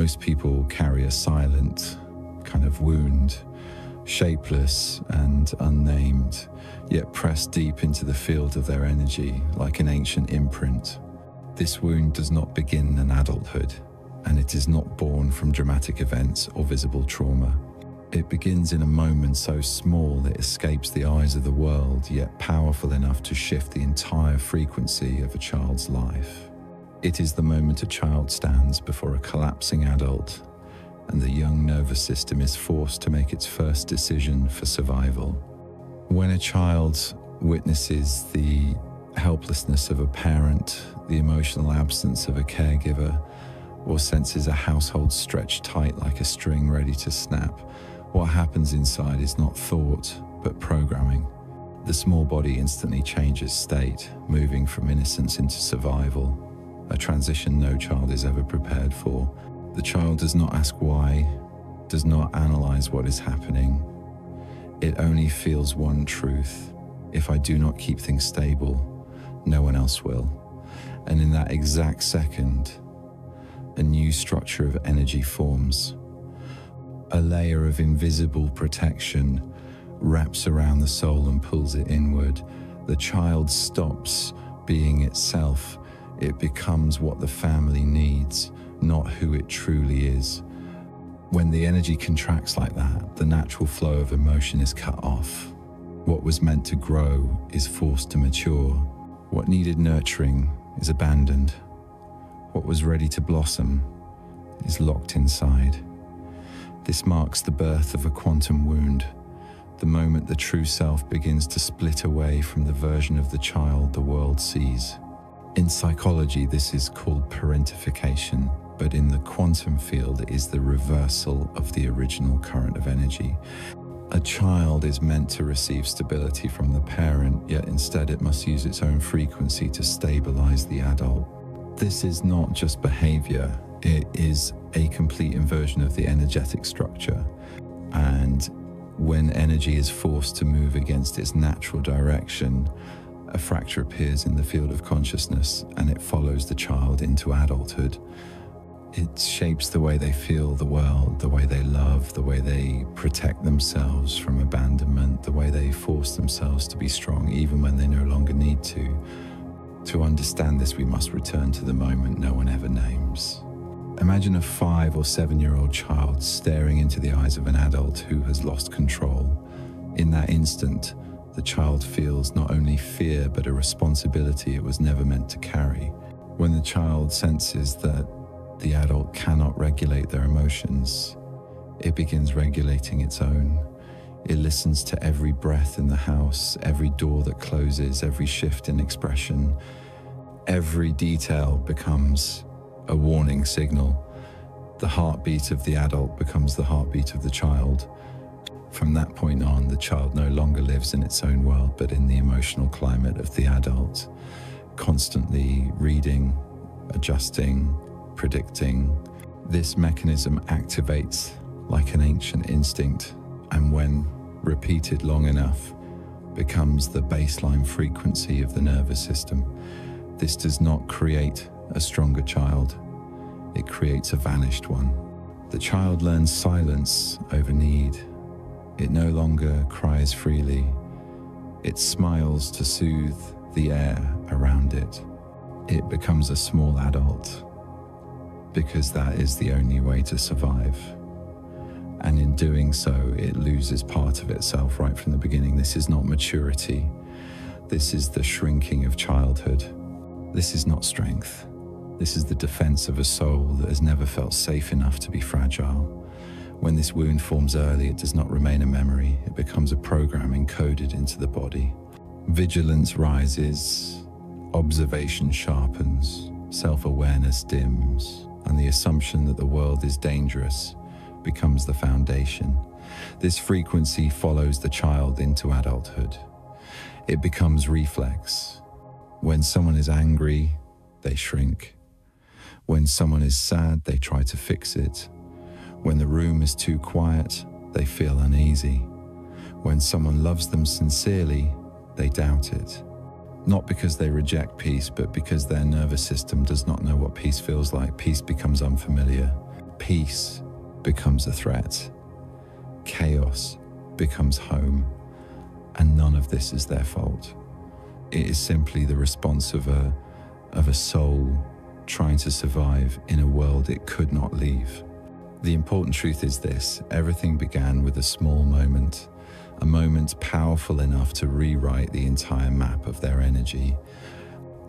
Most people carry a silent kind of wound, shapeless and unnamed, yet pressed deep into the field of their energy like an ancient imprint. This wound does not begin in adulthood, and it is not born from dramatic events or visible trauma. It begins in a moment so small it escapes the eyes of the world, yet powerful enough to shift the entire frequency of a child's life. It is the moment a child stands before a collapsing adult, and the young nervous system is forced to make its first decision for survival. When a child witnesses the helplessness of a parent, the emotional absence of a caregiver, or senses a household stretched tight like a string ready to snap, what happens inside is not thought, but programming. The small body instantly changes state, moving from innocence into survival, a transition no child is ever prepared for. The child does not ask why, does not analyze what is happening. It only feels one truth: if I do not keep things stable, no one else will. And in that exact second, a new structure of energy forms. A layer of invisible protection wraps around the soul and pulls it inward. The child stops being itself. It becomes what the family needs, not who it truly is. When the energy contracts like that, the natural flow of emotion is cut off. What was meant to grow is forced to mature. What needed nurturing is abandoned. What was ready to blossom is locked inside. This marks the birth of a quantum wound, the moment the true self begins to split away from the version of the child the world sees. In psychology, this is called parentification, but in the quantum field, it is the reversal of the original current of energy. A child is meant to receive stability from the parent, yet instead it must use its own frequency to stabilize the adult. This is not just behavior, it is a complete inversion of the energetic structure. And when energy is forced to move against its natural direction, a fracture appears in the field of consciousness, and it follows the child into adulthood. It shapes the way they feel the world, the way they love, the way they protect themselves from abandonment, the way they force themselves to be strong even when they no longer need to. To understand this, we must return to the moment no one ever names. Imagine a 5 or 7-year-old child staring into the eyes of an adult who has lost control. In that instant, the child feels not only fear, but a responsibility it was never meant to carry. When the child senses that the adult cannot regulate their emotions, it begins regulating its own. It listens to every breath in the house, every door that closes, every shift in expression. Every detail becomes a warning signal. The heartbeat of the adult becomes the heartbeat of the child. From that point on, the child no longer lives in its own world, but in the emotional climate of the adult, constantly reading, adjusting, predicting. This mechanism activates like an ancient instinct, and when repeated long enough, becomes the baseline frequency of the nervous system. This does not create a stronger child, it creates a vanished one. The child learns silence over need. It no longer cries freely. It smiles to soothe the air around it. It becomes a small adult, because that is the only way to survive. And in doing so, it loses part of itself right from the beginning. This is not maturity. This is the shrinking of childhood. This is not strength. This is the defense of a soul that has never felt safe enough to be fragile. When this wound forms early, it does not remain a memory. It becomes a program encoded into the body. Vigilance rises, observation sharpens, self-awareness dims, and the assumption that the world is dangerous becomes the foundation. This frequency follows the child into adulthood. It becomes reflex. When someone is angry, they shrink. When someone is sad, they try to fix it. When the room is too quiet, they feel uneasy. When someone loves them sincerely, they doubt it. Not because they reject peace, but because their nervous system does not know what peace feels like. Peace becomes unfamiliar. peace becomes a threat. Chaos becomes home, and none of this is their fault. It is simply the response of a soul trying to survive in a world it could not leave. The important truth is this: everything began with a small moment, a moment powerful enough to rewrite the entire map of their energy.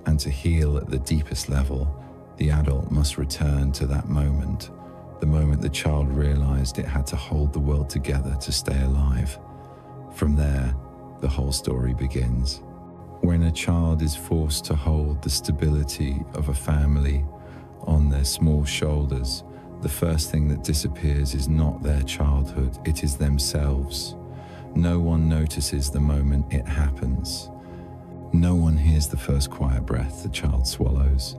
And to heal at the deepest level, the adult must return to that moment, the moment the child realized it had to hold the world together to stay alive. From there, the whole story begins. When a child is forced to hold the stability of a family on their small shoulders, the first thing that disappears is not their childhood, it is themselves. No one notices the moment it happens. No one hears the first quiet breath the child swallows.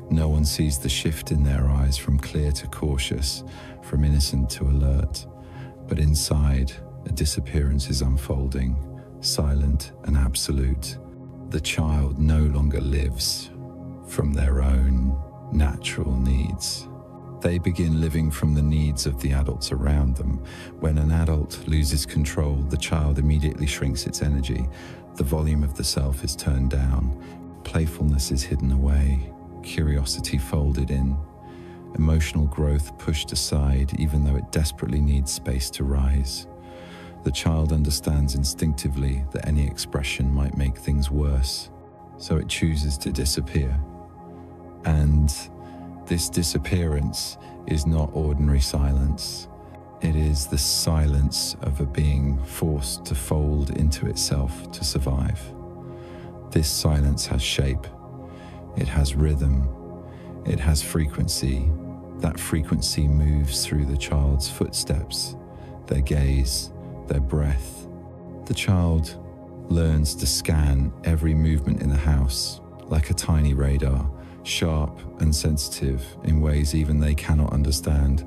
No one sees the shift in their eyes from clear to cautious, from innocent to alert. But inside, a disappearance is unfolding, silent and absolute. The child no longer lives from their own natural needs. They begin living from the needs of the adults around them. When an adult loses control, the child immediately shrinks its energy. The volume of the self is turned down. Playfulness is hidden away. Curiosity folded in. Emotional growth pushed aside, even though it desperately needs space to rise. The child understands instinctively that any expression might make things worse, so it chooses to disappear. And this disappearance is not ordinary silence. It is the silence of a being forced to fold into itself to survive. This silence has shape. It has rhythm. It has frequency. That frequency moves through the child's footsteps, their gaze, their breath. The child learns to scan every movement in the house like a tiny radar, sharp and sensitive in ways even they cannot understand.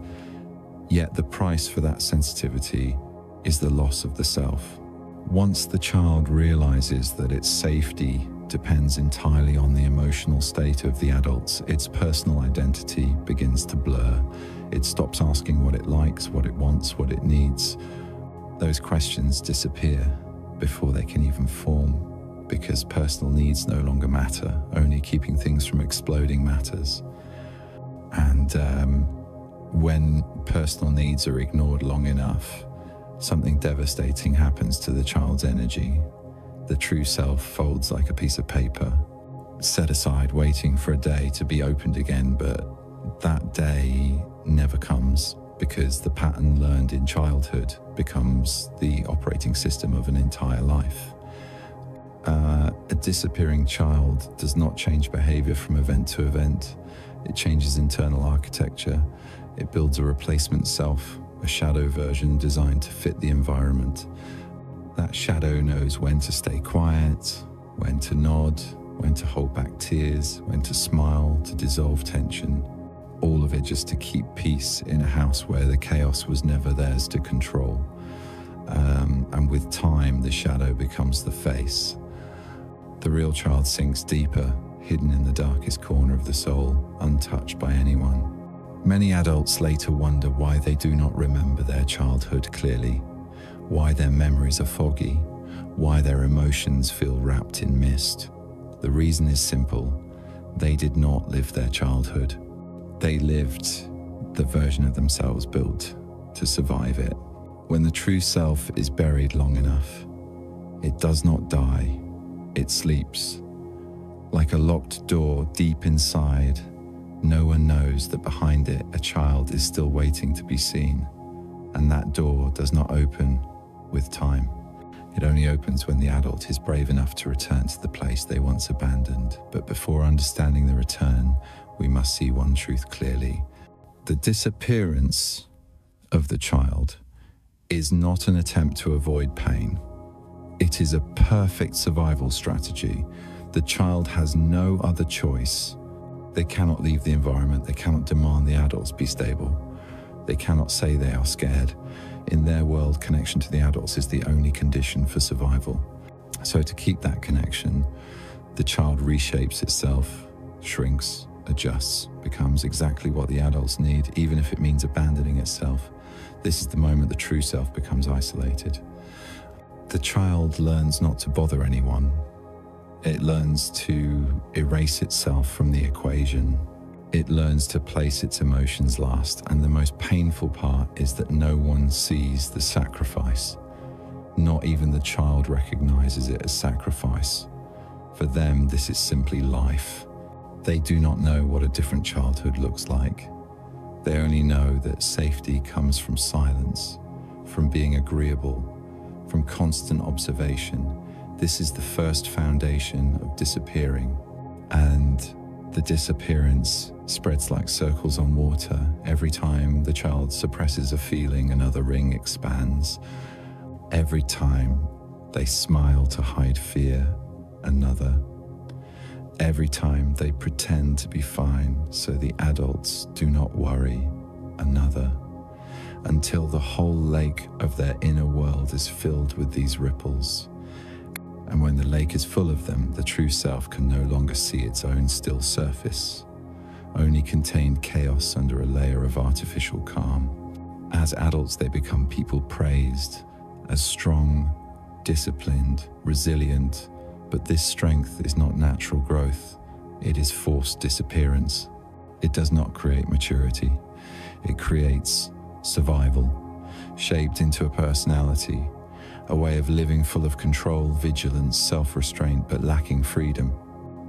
Yet the price for that sensitivity is the loss of the self. Once the child realizes that its safety depends entirely on the emotional state of the adults, its personal identity begins to blur. It stops asking what it likes, what it wants, what it needs. Those questions disappear before they can even form, because personal needs no longer matter. Only keeping things from exploding matters. And when personal needs are ignored long enough, something devastating happens to the child's energy. The true self folds like a piece of paper, set aside waiting for a day to be opened again, but that day never comes because the pattern learned in childhood becomes the operating system of an entire life. A disappearing child does not change behavior from event to event. It changes internal architecture. It builds a replacement self, a shadow version designed to fit the environment. That shadow knows when to stay quiet, when to nod, when to hold back tears, when to smile, to dissolve tension. All of it just to keep peace in a house where the chaos was never theirs to control. And with time, the shadow becomes the face. The real child sinks deeper, hidden in the darkest corner of the soul, untouched by anyone. Many adults later wonder why they do not remember their childhood clearly, why their memories are foggy, why their emotions feel wrapped in mist. The reason is simple: they did not live their childhood. They lived the version of themselves built to survive it. When the true self is buried long enough, it does not die, it sleeps. Like a locked door deep inside, no one knows that behind it a child is still waiting to be seen, and that door does not open with time. It only opens when the adult is brave enough to return to the place they once abandoned. But before understanding the return, we must see one truth clearly. The disappearance of the child is not an attempt to avoid pain. It is a perfect survival strategy. The child has no other choice. They cannot leave the environment. They cannot demand the adults be stable. They cannot say they are scared. In their world, connection to the adults is the only condition for survival. So to keep that connection, the child reshapes itself, shrinks, adjusts, becomes exactly what the adults need, even if it means abandoning itself. This is the moment the true self becomes isolated. The child learns not to bother anyone. It learns to erase itself from the equation. It learns to place its emotions last, and the most painful part is that no one sees the sacrifice. Not even the child recognizes it as sacrifice. For them, this is simply life. They do not know what a different childhood looks like. They only know that safety comes from silence, from being agreeable, from constant observation. This is the first foundation of disappearing, and the disappearance spreads like circles on water. Every time the child suppresses a feeling, another ring expands. Every time they smile to hide fear, another. Every time they pretend to be fine so the adults do not worry, another. Until the whole lake of their inner world is filled with these ripples. And when the lake is full of them, the true self can no longer see its own still surface, only contained chaos under a layer of artificial calm. As adults, they become people praised as strong, disciplined, resilient, but this strength is not natural growth. It is forced disappearance. It does not create maturity. It creates survival, shaped into a personality, a way of living full of control, vigilance, self-restraint, but lacking freedom.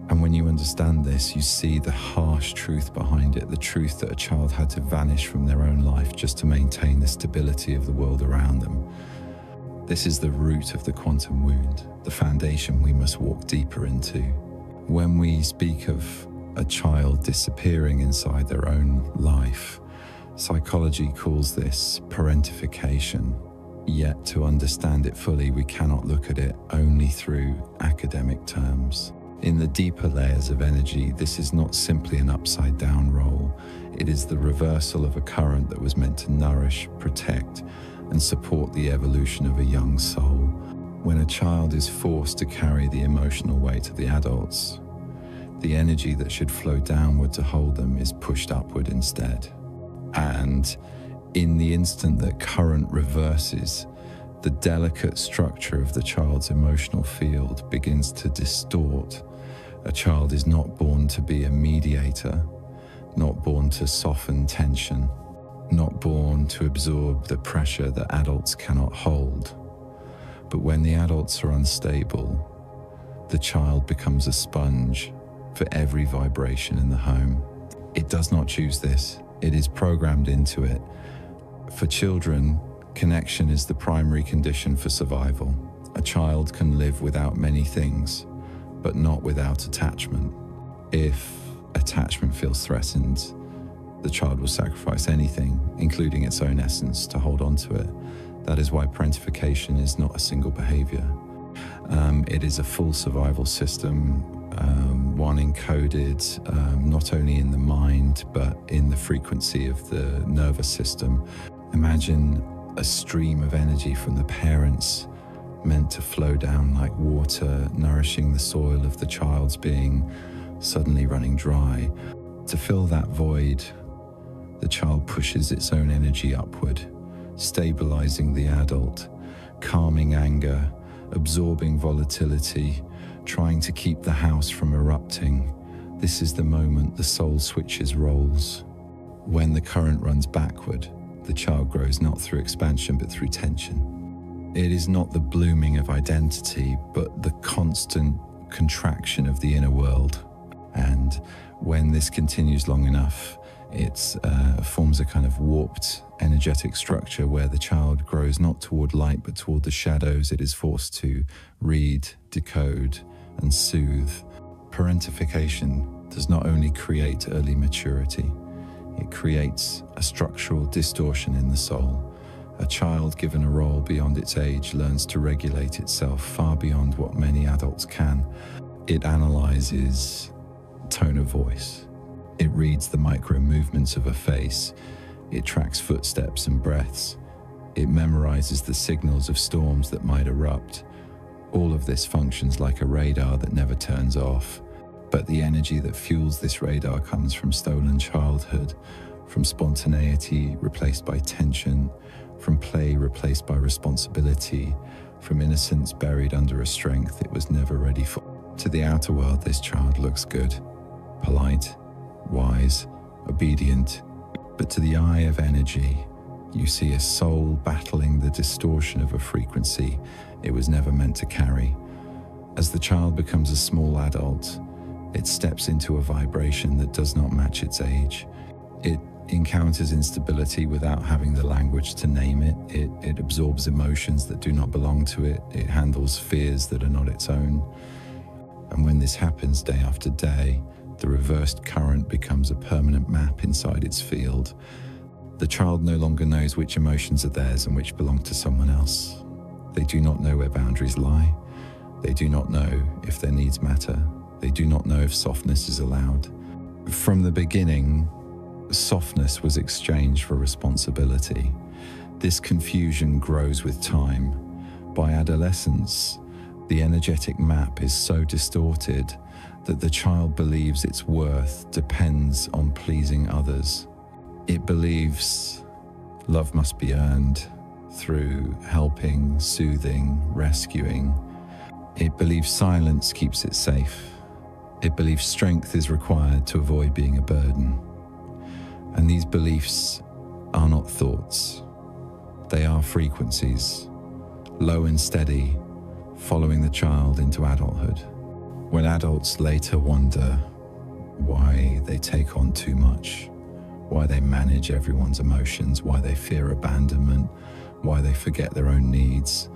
And when you understand this, you see the harsh truth behind it, the truth that a child had to vanish from their own life just to maintain the stability of the world around them. This is the root of the quantum wound, the foundation we must walk deeper into. When we speak of a child disappearing inside their own life, psychology calls this parentification. Yet to understand it fully, we cannot look at it only through academic terms. In the deeper layers of energy, this is not simply an upside-down roll. It is the reversal of a current that was meant to nourish, protect, and support the evolution of a young soul. When a child is forced to carry the emotional weight of the adults, the energy that should flow downward to hold them is pushed upward instead. And in the instant that current reverses, the delicate structure of the child's emotional field begins to distort. A child is not born to be a mediator, not born to soften tension, not born to absorb the pressure that adults cannot hold. But when the adults are unstable, the child becomes a sponge for every vibration in the home. It does not choose this. It is programmed into it. For children, connection is the primary condition for survival. A child can live without many things, but not without attachment. If attachment feels threatened, the child will sacrifice anything, including its own essence, to hold on to it. That is why parentification is not a single behavior. It is a full survival system, one encoded not only in the mind, but in the frequency of the nervous system. Imagine a stream of energy from the parents meant to flow down like water, nourishing the soil of the child's being, suddenly running dry. To fill that void, the child pushes its own energy upward, stabilizing the adult, calming anger, absorbing volatility, trying to keep the house from erupting. This is the moment the soul switches roles. When the current runs backward, the child grows not through expansion but through tension. It is not the blooming of identity, but the constant contraction of the inner world. And when this continues long enough, it forms a kind of warped energetic structure where the child grows not toward light but toward the shadows it is forced to read, decode, and soothe. Parentification does not only create early maturity, it creates a structural distortion in the soul. A child given a role beyond its age learns to regulate itself far beyond what many adults can. It analyzes tone of voice. It reads the micro movements of a face. It tracks footsteps and breaths. It memorizes the signals of storms that might erupt. All of this functions like a radar that never turns off. But the energy that fuels this radar comes from stolen childhood, from spontaneity replaced by tension, from play replaced by responsibility, from innocence buried under a strength it was never ready for. To the outer world, this child looks good, polite, wise, obedient. But to the eye of energy, you see a soul battling the distortion of a frequency it was never meant to carry. As the child becomes a small adult, it steps into a vibration that does not match its age. It encounters instability without having the language to name it. It absorbs emotions that do not belong to it. It handles fears that are not its own. And when this happens day after day, the reversed current becomes a permanent map inside its field. The child no longer knows which emotions are theirs and which belong to someone else. They do not know where boundaries lie. They do not know if their needs matter. They do not know if softness is allowed. From the beginning, softness was exchanged for responsibility. This confusion grows with time. By adolescence, the energetic map is so distorted that the child believes its worth depends on pleasing others. It believes love must be earned through helping, soothing, rescuing. It believes silence keeps it safe. It believes strength is required to avoid being a burden. And these beliefs are not thoughts. They are frequencies, low and steady, following the child into adulthood. When adults later wonder why they take on too much, why they manage everyone's emotions, why they fear abandonment, why they forget their own needs,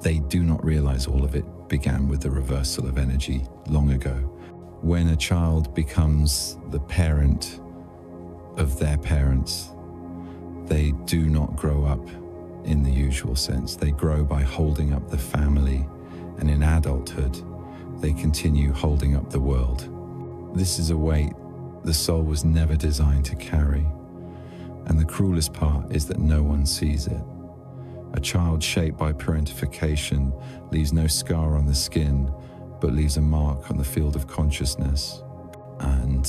they do not realize all of it began with the reversal of energy long ago. When a child becomes the parent of their parents, they do not grow up in the usual sense. They grow by holding up the family, and in adulthood, they continue holding up the world. This is a weight the soul was never designed to carry, and the cruelest part is that no one sees it. A child shaped by parentification leaves no scar on the skin, but leaves a mark on the field of consciousness. And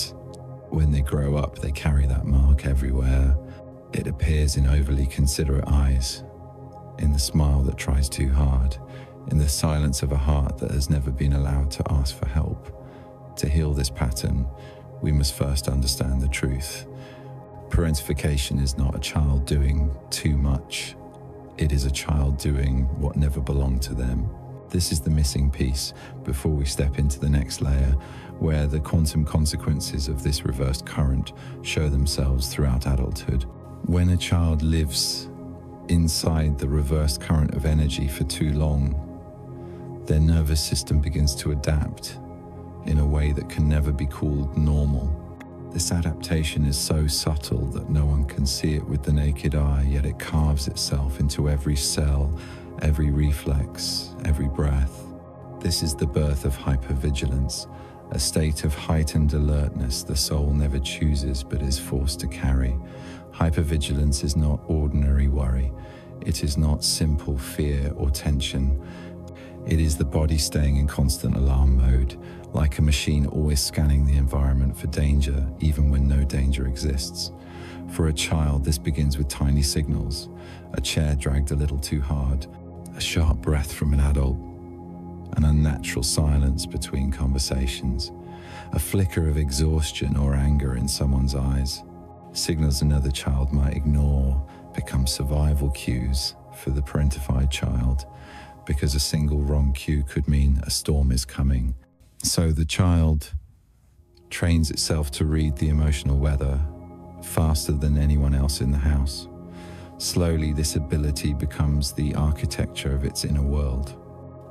when they grow up, they carry that mark everywhere. It appears in overly considerate eyes, in the smile that tries too hard, in the silence of a heart that has never been allowed to ask for help. To heal this pattern, we must first understand the truth. Parentification is not a child doing too much. It is a child doing what never belonged to them. This is the missing piece before we step into the next layer, where the quantum consequences of this reversed current show themselves throughout adulthood. When a child lives inside the reversed current of energy for too long, their nervous system begins to adapt in a way that can never be called normal. This adaptation is so subtle that no one can see it with the naked eye, yet it carves itself into every cell, every reflex, every breath. This is the birth of hypervigilance, a state of heightened alertness the soul never chooses but is forced to carry. Hypervigilance is not ordinary worry. It is not simple fear or tension. It is the body staying in constant alarm mode, like a machine always scanning the environment for danger, even when no danger exists. For a child, this begins with tiny signals: a chair dragged a little too hard, a sharp breath from an adult, an unnatural silence between conversations, a flicker of exhaustion or anger in someone's eyes. Signals another child might ignore become survival cues for the parentified child, because a single wrong cue could mean a storm is coming. So the child trains itself to read the emotional weather faster than anyone else in the house. Slowly, this ability becomes the architecture of its inner world.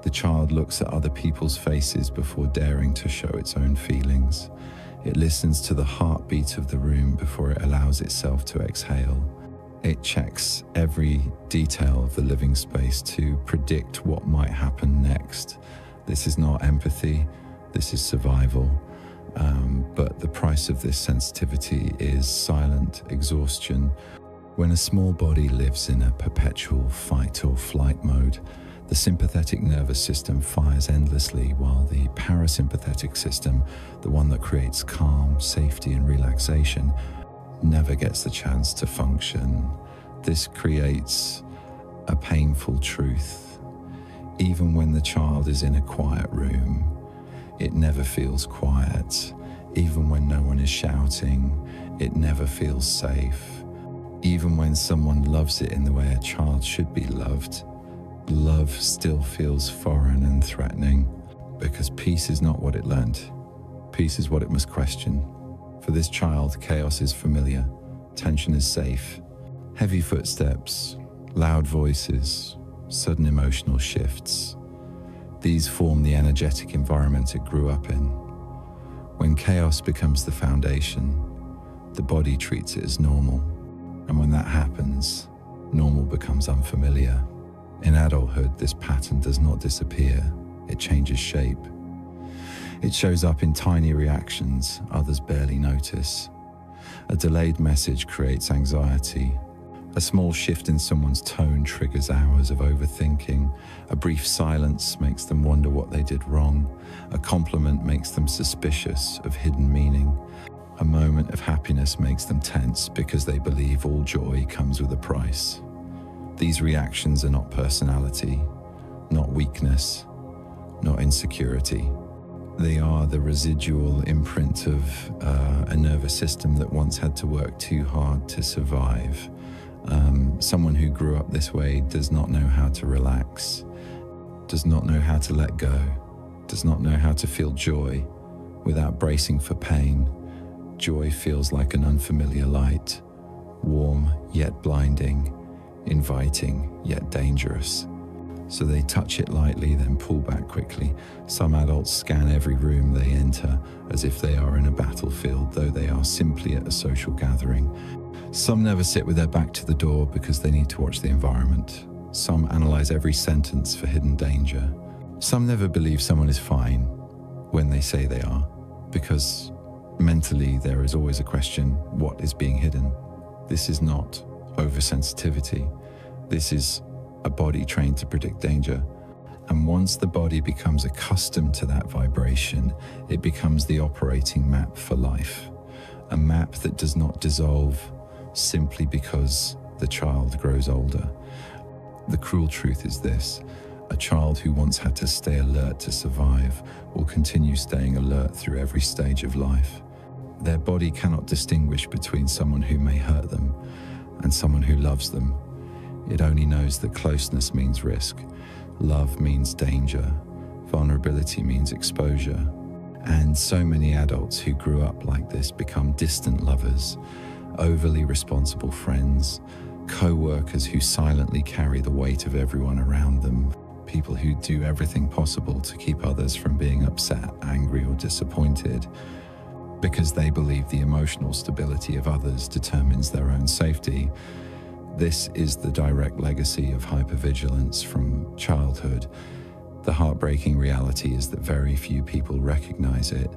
The child looks at other people's faces before daring to show its own feelings. It listens to the heartbeat of the room before it allows itself to exhale. It checks every detail of the living space to predict what might happen next. This is not empathy, this is survival. But the price of this sensitivity is silent exhaustion. When a small body lives in a perpetual fight or flight mode, The sympathetic nervous system fires endlessly, while the parasympathetic system, the one that creates calm, safety, and relaxation, never gets the chance to function. This creates a painful truth. Even when the child is in a quiet room, it never feels quiet. Even when no one is shouting, it never feels safe. Even when someone loves it in the way a child should be loved, love still feels foreign and threatening, because peace is not what it learned. Peace is what it must question. For this child, chaos is familiar, tension is safe. Heavy footsteps, loud voices, sudden emotional shifts. These form the energetic environment it grew up in. When chaos becomes the foundation, the body treats it as normal. And when that happens, normal becomes unfamiliar. In adulthood, this pattern does not disappear, it changes shape. It shows up in tiny reactions others barely notice. A delayed message creates anxiety. A small shift in someone's tone triggers hours of overthinking. A brief silence makes them wonder what they did wrong. A compliment makes them suspicious of hidden meaning. A moment of happiness makes them tense because they believe all joy comes with a price. These reactions are not personality, not weakness, not insecurity. They are the residual imprint of a nervous system that once had to work too hard to survive. Someone who grew up this way does not know how to relax, does not know how to let go, does not know how to feel joy without bracing for pain. Joy feels like an unfamiliar light, warm yet blinding, inviting yet dangerous. So they touch it lightly, then pull back quickly. Some adults scan every room they enter as if they are in a battlefield, though they are simply at a social gathering. Some never sit with their back to the door because they need to watch the environment. Some analyze every sentence for hidden danger. Some never believe someone is fine when they say they are, because mentally there is always a question, what is being hidden? This is not oversensitivity. This is a body trained to predict danger. And once the body becomes accustomed to that vibration, it becomes the operating map for life. A map that does not dissolve simply because the child grows older. The cruel truth is this: a child who once had to stay alert to survive will continue staying alert through every stage of life. Their body cannot distinguish between someone who may hurt them and someone who loves them. It only knows that closeness means risk, love means danger, vulnerability means exposure. And so many adults who grew up like this become distant lovers, overly responsible friends, co-workers who silently carry the weight of everyone around them, people who do everything possible to keep others from being upset, angry, or disappointed, because they believe the emotional stability of others determines their own safety. This is the direct legacy of hypervigilance from childhood. The heartbreaking reality is that very few people recognize it.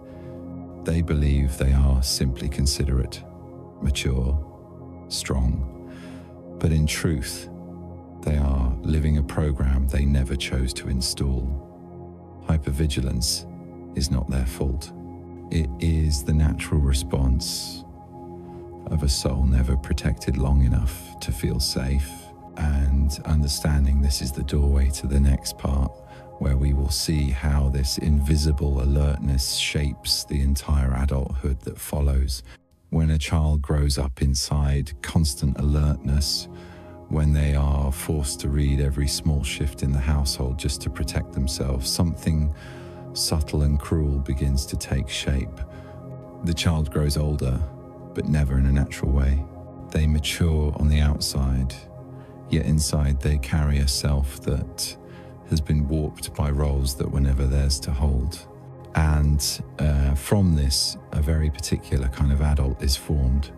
They believe they are simply considerate, mature, strong. But in truth, they are living a program they never chose to install. Hypervigilance is not their fault. It is the natural response of a soul never protected long enough to feel safe. And understanding this is the doorway to the next part, where we will see how this invisible alertness shapes the entire adulthood that follows. When a child grows up inside constant alertness, when they are forced to read every small shift in the household just to protect themselves, something subtle and cruel begins to take shape. The child grows older, but never in a natural way. They mature on the outside, yet inside they carry a self that has been warped by roles that were never theirs to hold. And from this, a very particular kind of adult is formed.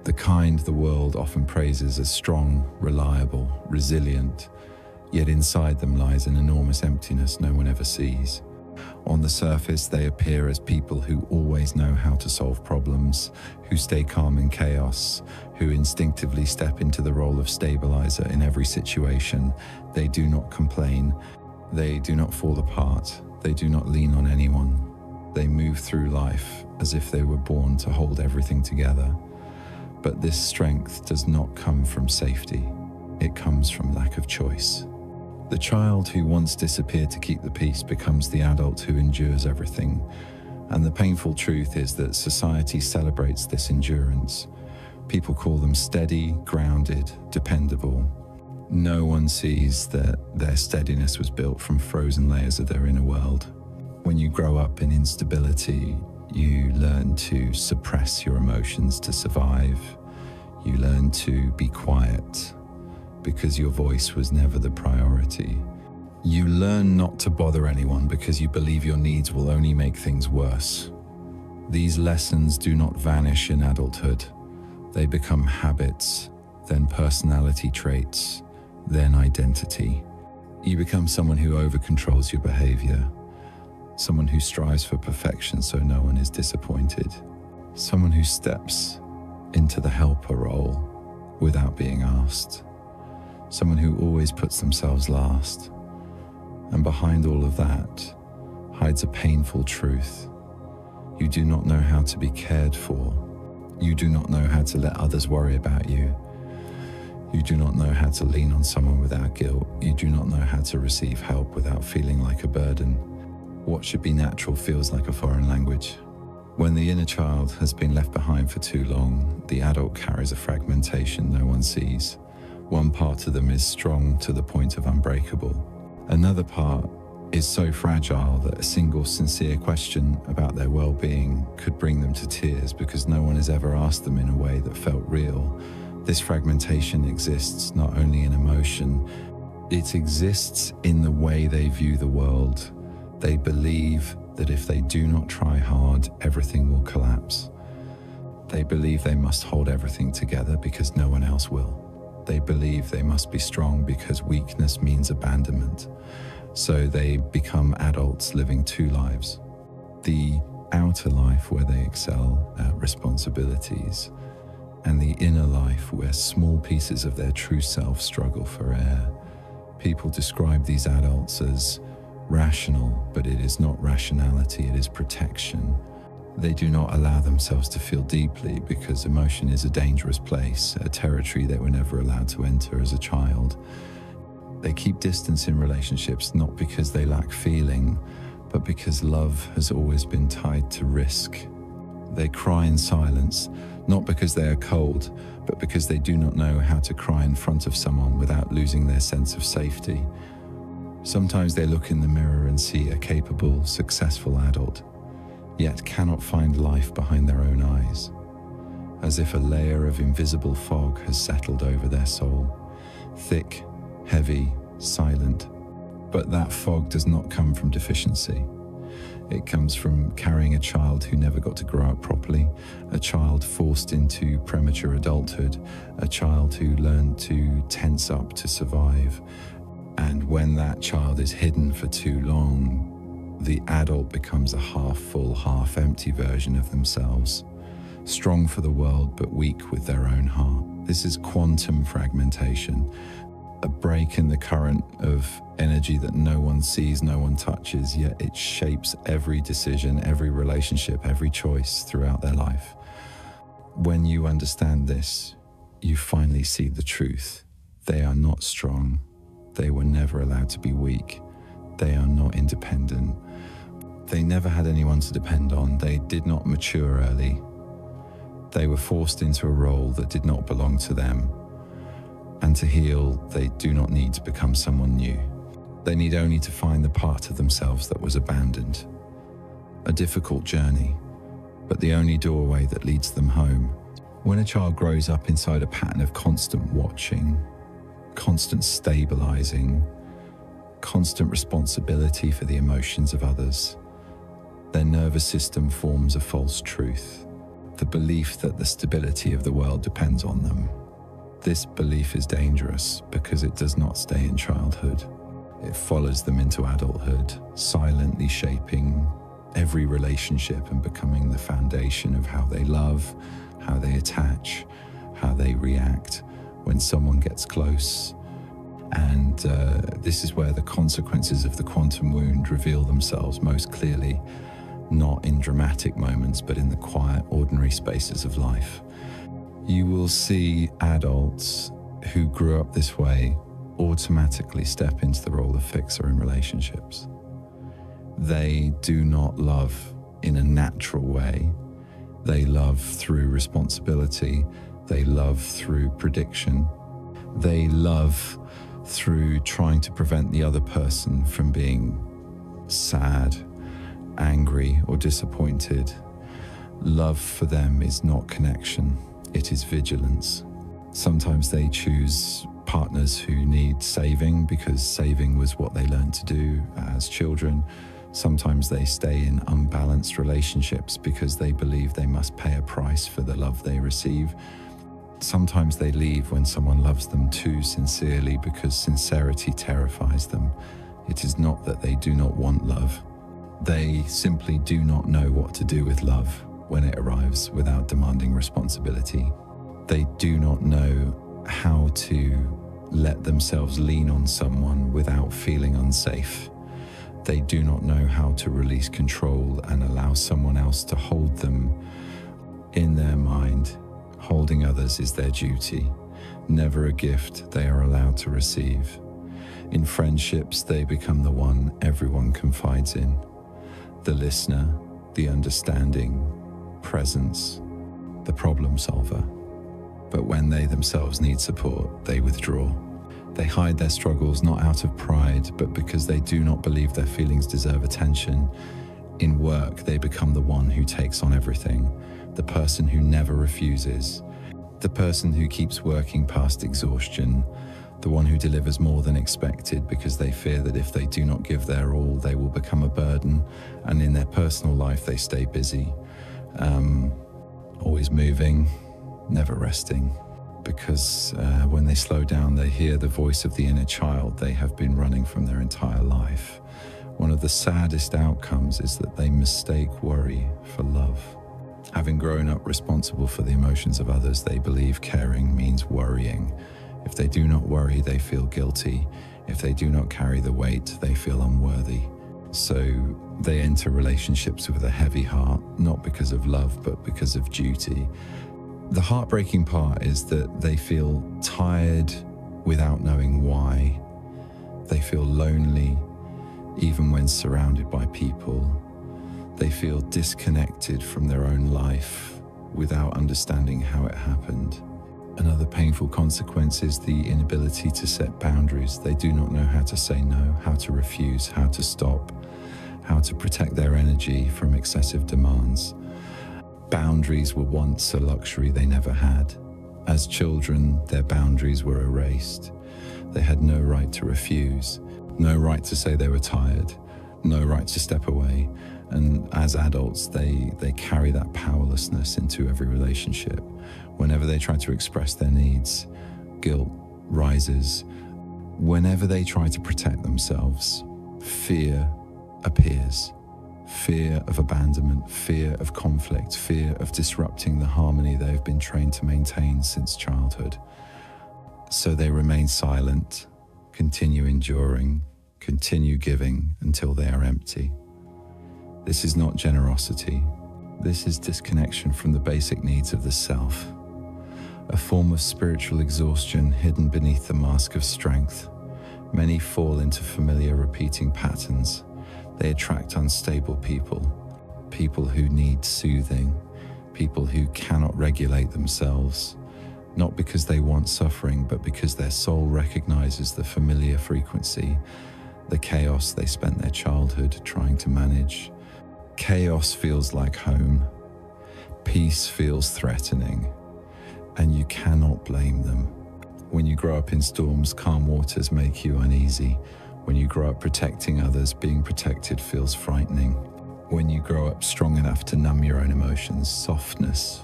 The kind the world often praises as strong, reliable, resilient, yet inside them lies an enormous emptiness no one ever sees. On the surface, they appear as people who always know how to solve problems, who stay calm in chaos, who instinctively step into the role of stabilizer in every situation. They do not complain. They do not fall apart. They do not lean on anyone. They move through life as if they were born to hold everything together. But this strength does not come from safety. It comes from lack of choice. The child who once disappeared to keep the peace becomes the adult who endures everything. And the painful truth is that society celebrates this endurance. People call them steady, grounded, dependable. No one sees that their steadiness was built from frozen layers of their inner world. When you grow up in instability, you learn to suppress your emotions to survive. You learn to be quiet because your voice was never the priority. You learn not to bother anyone because you believe your needs will only make things worse. These lessons do not vanish in adulthood. They become habits, then personality traits, then identity. You become someone who over-controls your behavior, someone who strives for perfection so no one is disappointed, someone who steps into the helper role without being asked, someone who always puts themselves last. And behind all of that hides a painful truth. You do not know how to be cared for. You do not know how to let others worry about you. You do not know how to lean on someone without guilt. You do not know how to receive help without feeling like a burden. What should be natural feels like a foreign language. When the inner child has been left behind for too long, the adult carries a fragmentation no one sees. One part of them is strong to the point of unbreakable. Another part is so fragile that a single sincere question about their well-being could bring them to tears because no one has ever asked them in a way that felt real. This fragmentation exists not only in emotion, it exists in the way they view the world. They believe that if they do not try hard, everything will collapse. They believe they must hold everything together because no one else will. They believe they must be strong because weakness means abandonment. So they become adults living two lives. The outer life where they excel at responsibilities, and the inner life where small pieces of their true self struggle for air. People describe these adults as rational, but it is not rationality, it is protection. They do not allow themselves to feel deeply because emotion is a dangerous place, a territory they were never allowed to enter as a child. They keep distance in relationships not because they lack feeling, but because love has always been tied to risk. They cry in silence, not because they are cold, but because they do not know how to cry in front of someone without losing their sense of safety. Sometimes they look in the mirror and see a capable, successful adult, yet cannot find life behind their own eyes, as if a layer of invisible fog has settled over their soul, thick, heavy, silent. But that fog does not come from deficiency. It comes from carrying a child who never got to grow up properly, a child forced into premature adulthood, a child who learned to tense up to survive. And when that child is hidden for too long, the adult becomes a half-full, half-empty version of themselves, strong for the world but weak with their own heart. This is quantum fragmentation, a break in the current of energy that no one sees, no one touches, yet it shapes every decision, every relationship, every choice throughout their life. When you understand this, you finally see the truth. They are not strong. They were never allowed to be weak. They are not independent. They never had anyone to depend on. They did not mature early. They were forced into a role that did not belong to them. And to heal, they do not need to become someone new. They need only to find the part of themselves that was abandoned. A difficult journey, but the only doorway that leads them home. When a child grows up inside a pattern of constant watching, constant stabilizing, constant responsibility for the emotions of others, their nervous system forms a false truth, the belief that the stability of the world depends on them. This belief is dangerous because it does not stay in childhood. It follows them into adulthood, silently shaping every relationship and becoming the foundation of how they love, how they attach, how they react when someone gets close. And this is where the consequences of the quantum wound reveal themselves most clearly, not in dramatic moments, but in the quiet, ordinary spaces of life. You will see adults who grew up this way automatically step into the role of fixer in relationships. They do not love in a natural way. They love through responsibility. They love through prediction. They love through trying to prevent the other person from being sad, angry, or disappointed. Love for them is not connection, it is vigilance. Sometimes they choose partners who need saving because saving was what they learned to do as children. Sometimes they stay in unbalanced relationships because they believe they must pay a price for the love they receive. Sometimes they leave when someone loves them too sincerely because sincerity terrifies them. It is not that they do not want love. They simply do not know what to do with love when it arrives without demanding responsibility. They do not know how to let themselves lean on someone without feeling unsafe. They do not know how to release control and allow someone else to hold them. In their mind, holding others is their duty, never a gift they are allowed to receive. In friendships, they become the one everyone confides in, the listener, the understanding, presence, the problem solver. But when they themselves need support, they withdraw. They hide their struggles not out of pride, but because they do not believe their feelings deserve attention. In work, they become the one who takes on everything, the person who never refuses, the person who keeps working past exhaustion, the one who delivers more than expected because they fear that if they do not give their all, they will become a burden. And in their personal life, they stay busy, always moving, never resting. Because when they slow down, they hear the voice of the inner child they have been running from their entire life. One of the saddest outcomes is that they mistake worry for love. Having grown up responsible for the emotions of others, they believe caring means worrying. If they do not worry, they feel guilty. If they do not carry the weight, they feel unworthy. So they enter relationships with a heavy heart, not because of love, but because of duty. The heartbreaking part is that they feel tired without knowing why. They feel lonely even when surrounded by people. They feel disconnected from their own life without understanding how it happened. Another painful consequence is the inability to set boundaries. They do not know how to say no, how to refuse, how to stop, how to protect their energy from excessive demands. Boundaries were once a luxury they never had. As children, their boundaries were erased. They had no right to refuse, no right to say they were tired, no right to step away. And as adults, they carry that powerlessness into every relationship. Whenever they try to express their needs, guilt rises. Whenever they try to protect themselves, fear appears. Fear of abandonment, fear of conflict, fear of disrupting the harmony they have been trained to maintain since childhood. So they remain silent, continue enduring, continue giving until they are empty. This is not generosity. This is disconnection from the basic needs of the self, a form of spiritual exhaustion hidden beneath the mask of strength. Many fall into familiar repeating patterns. They attract unstable people, people who need soothing, people who cannot regulate themselves, not because they want suffering, but because their soul recognizes the familiar frequency, the chaos they spent their childhood trying to manage. Chaos feels like home. Peace feels threatening, and you cannot blame them. When you grow up in storms, calm waters make you uneasy. When you grow up protecting others, being protected feels frightening. When you grow up strong enough to numb your own emotions, softness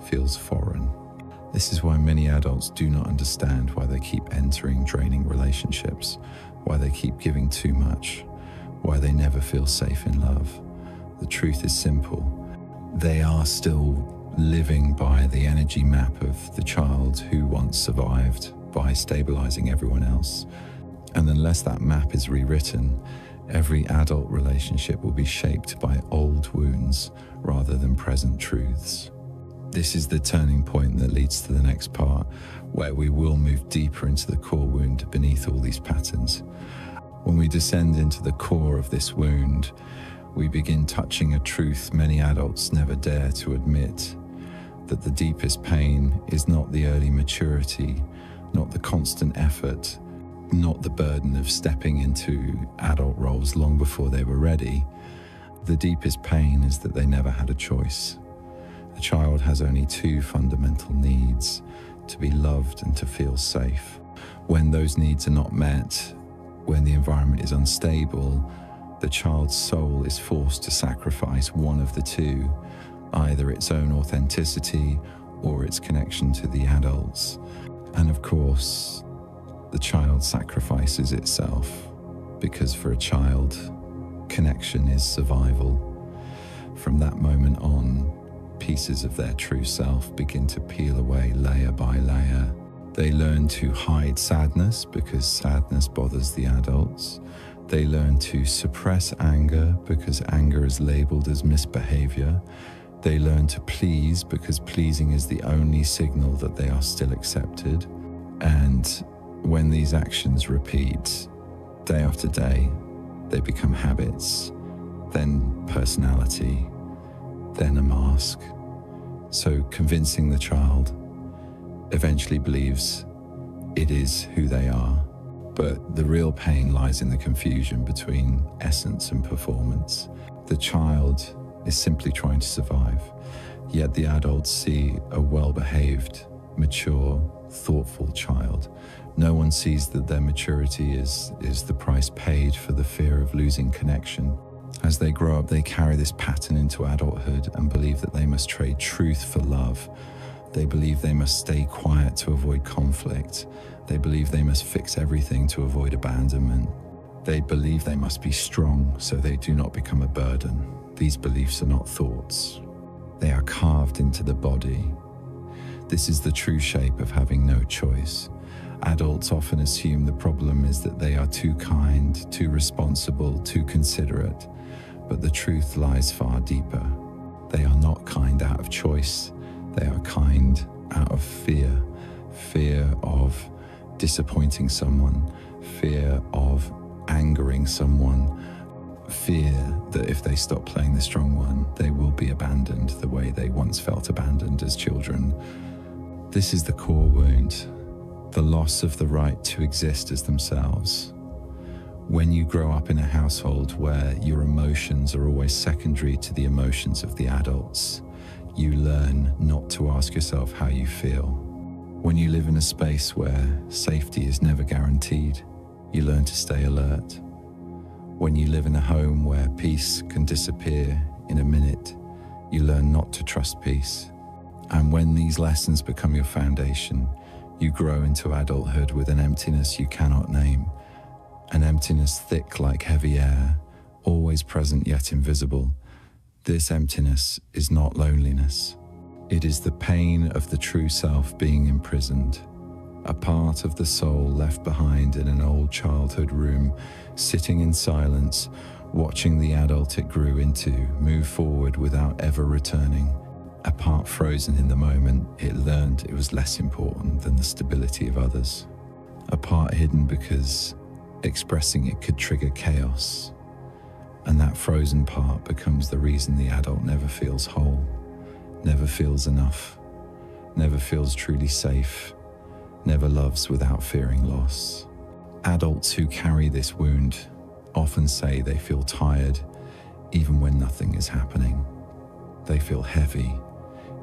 feels foreign. This is why many adults do not understand why they keep entering draining relationships, why they keep giving too much, why they never feel safe in love. The truth is simple. They are still living by the energy map of the child who once survived by stabilizing everyone else. And unless that map is rewritten, every adult relationship will be shaped by old wounds rather than present truths. This is the turning point that leads to the next part, where we will move deeper into the core wound beneath all these patterns. When we descend into the core of this wound, we begin touching a truth many adults never dare to admit, that the deepest pain is not the early maturity, not the constant effort, not the burden of stepping into adult roles long before they were ready. The deepest pain is that they never had a choice. A child has only two fundamental needs: to be loved and to feel safe. When those needs are not met, when the environment is unstable, the child's soul is forced to sacrifice one of the two, either its own authenticity or its connection to the adults. And of course, the child sacrifices itself, because for a child, connection is survival. From that moment on, pieces of their true self begin to peel away layer by layer. They learn to hide sadness because sadness bothers the adults. They learn to suppress anger because anger is labeled as misbehavior. They learn to please because pleasing is the only signal that they are still accepted. And when these actions repeat day after day, they become habits, then personality, then a mask. So convincing the child eventually believes it is who they are. But the real pain lies in the confusion between essence and performance. The child is simply trying to survive, yet the adults see a well-behaved, mature, thoughtful child. No one sees that their maturity is the price paid for the fear of losing connection. As they grow up, they carry this pattern into adulthood and believe that they must trade truth for love. They believe they must stay quiet to avoid conflict. They believe they must fix everything to avoid abandonment. They believe they must be strong so they do not become a burden. These beliefs are not thoughts. They are carved into the body. This is the true shape of having no choice. Adults often assume the problem is that they are too kind, too responsible, too considerate, but the truth lies far deeper. They are not kind out of choice. They are kind out of fear. Fear of disappointing someone, fear of angering someone, fear that if they stop playing the strong one, they will be abandoned the way they once felt abandoned as children. This is the core wound, the loss of the right to exist as themselves. When you grow up in a household where your emotions are always secondary to the emotions of the adults, you learn not to ask yourself how you feel. When you live in a space where safety is never guaranteed, you learn to stay alert. When you live in a home where peace can disappear in a minute, you learn not to trust peace. And when these lessons become your foundation, you grow into adulthood with an emptiness you cannot name, an emptiness thick like heavy air, always present yet invisible. This emptiness is not loneliness. It is the pain of the true self being imprisoned, a part of the soul left behind in an old childhood room, sitting in silence, watching the adult it grew into move forward without ever returning. A part frozen in the moment it learned it was less important than the stability of others. A part hidden because expressing it could trigger chaos. And that frozen part becomes the reason the adult never feels whole, never feels enough, never feels truly safe, never loves without fearing loss. Adults who carry this wound often say they feel tired even when nothing is happening. They feel heavy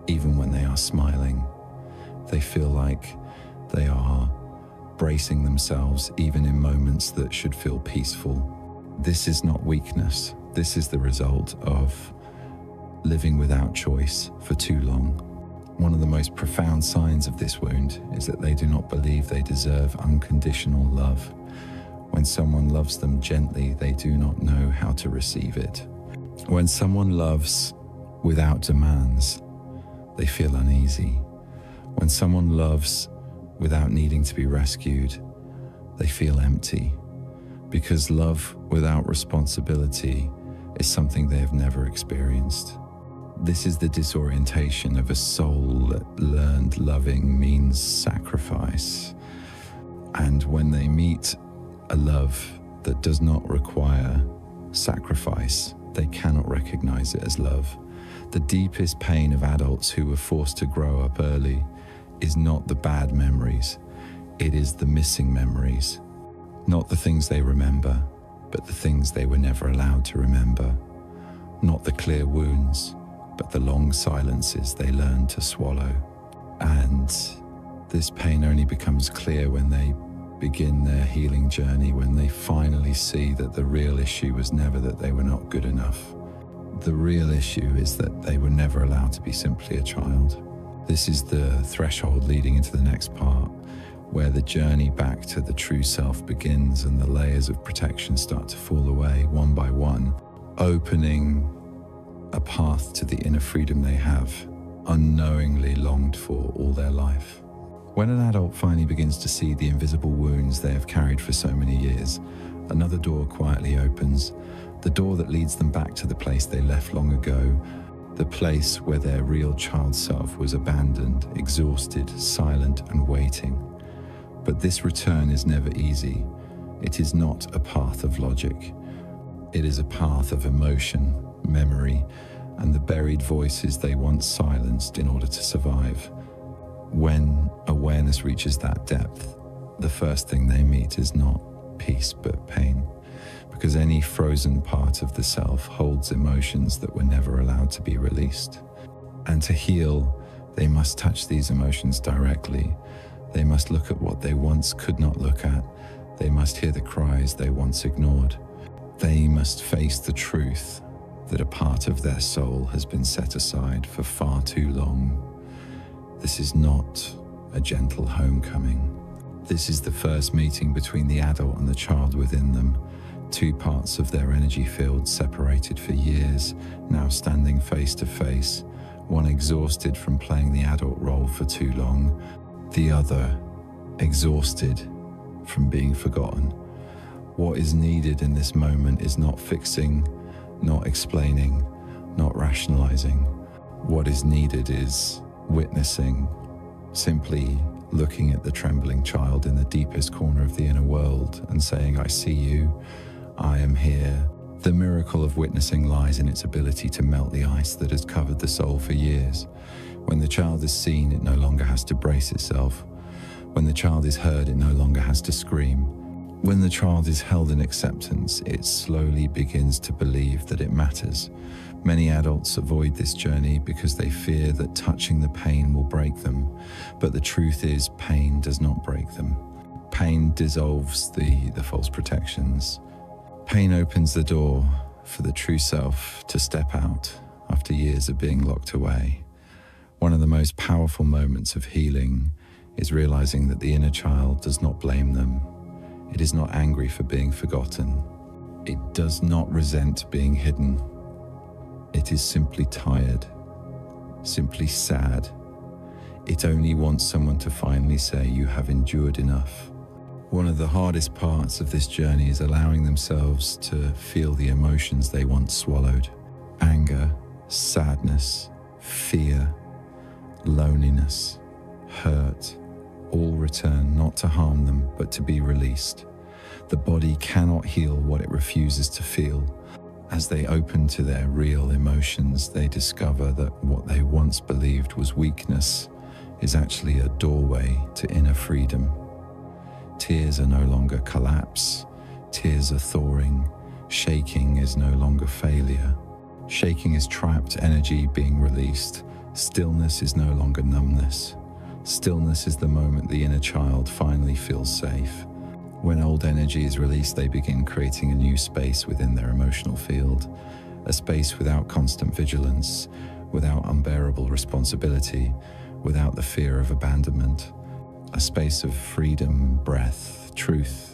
even when they are smiling. They feel like they are bracing themselves even in moments that should feel peaceful. This is not weakness. This is the result of living without choice for too long. One of the most profound signs of this wound is that they do not believe they deserve unconditional love. When someone loves them gently, they do not know how to receive it. When someone loves without demands, they feel uneasy. When someone loves without needing to be rescued, they feel empty. Because love without responsibility is something they have never experienced. This is the disorientation of a soul that learned loving means sacrifice. And when they meet a love that does not require sacrifice, they cannot recognize it as love. The deepest pain of adults who were forced to grow up early is not the bad memories, it is the missing memories. Not the things they remember, but the things they were never allowed to remember. Not the clear wounds, but the long silences they learned to swallow. And this pain only becomes clear when they begin their healing journey, when they finally see that the real issue was never that they were not good enough. The real issue is that they were never allowed to be simply a child. This is the threshold leading into the next part, where the journey back to the true self begins and the layers of protection start to fall away one by one, opening a path to the inner freedom they have unknowingly longed for all their life. When an adult finally begins to see the invisible wounds they have carried for so many years, another door quietly opens, the door that leads them back to the place they left long ago, the place where their real child self was abandoned, exhausted, silent, and waiting. But this return is never easy. It is not a path of logic. It is a path of emotion, memory, and the buried voices they once silenced in order to survive. When awareness reaches that depth, the first thing they meet is not peace but pain, because any frozen part of the self holds emotions that were never allowed to be released. And to heal, they must touch these emotions directly. They must look at what they once could not look at. They must hear the cries they once ignored. They must face the truth that a part of their soul has been set aside for far too long. This is not a gentle homecoming. This is the first meeting between the adult and the child within them. Two parts of their energy field separated for years, now standing face to face, one exhausted from playing the adult role for too long, the other exhausted from being forgotten. What is needed in this moment is not fixing, not explaining, not rationalizing. What is needed is witnessing, simply looking at the trembling child in the deepest corner of the inner world and saying, "I see you, I am here." The miracle of witnessing lies in its ability to melt the ice that has covered the soul for years. When the child is seen, it no longer has to brace itself. When the child is heard, it no longer has to scream. When the child is held in acceptance, it slowly begins to believe that it matters. Many adults avoid this journey because they fear that touching the pain will break them. But the truth is, pain does not break them. Pain dissolves the false protections. Pain opens the door for the true self to step out after years of being locked away. One of the most powerful moments of healing is realizing that the inner child does not blame them. It is not angry for being forgotten. It does not resent being hidden. It is simply tired, simply sad. It only wants someone to finally say, "You have endured enough." One of the hardest parts of this journey is allowing themselves to feel the emotions they once swallowed. Anger, sadness, fear, loneliness, hurt, all return not to harm them, but to be released. The body cannot heal what it refuses to feel. As they open to their real emotions, they discover that what they once believed was weakness is actually a doorway to inner freedom. Tears are no longer collapse. Tears are thawing. Shaking is no longer failure. Shaking is trapped energy being released. Stillness is no longer numbness. Stillness is the moment the inner child finally feels safe. When old energy is released, they begin creating a new space within their emotional field, a space without constant vigilance, without unbearable responsibility, without the fear of abandonment, a space of freedom, breath, truth,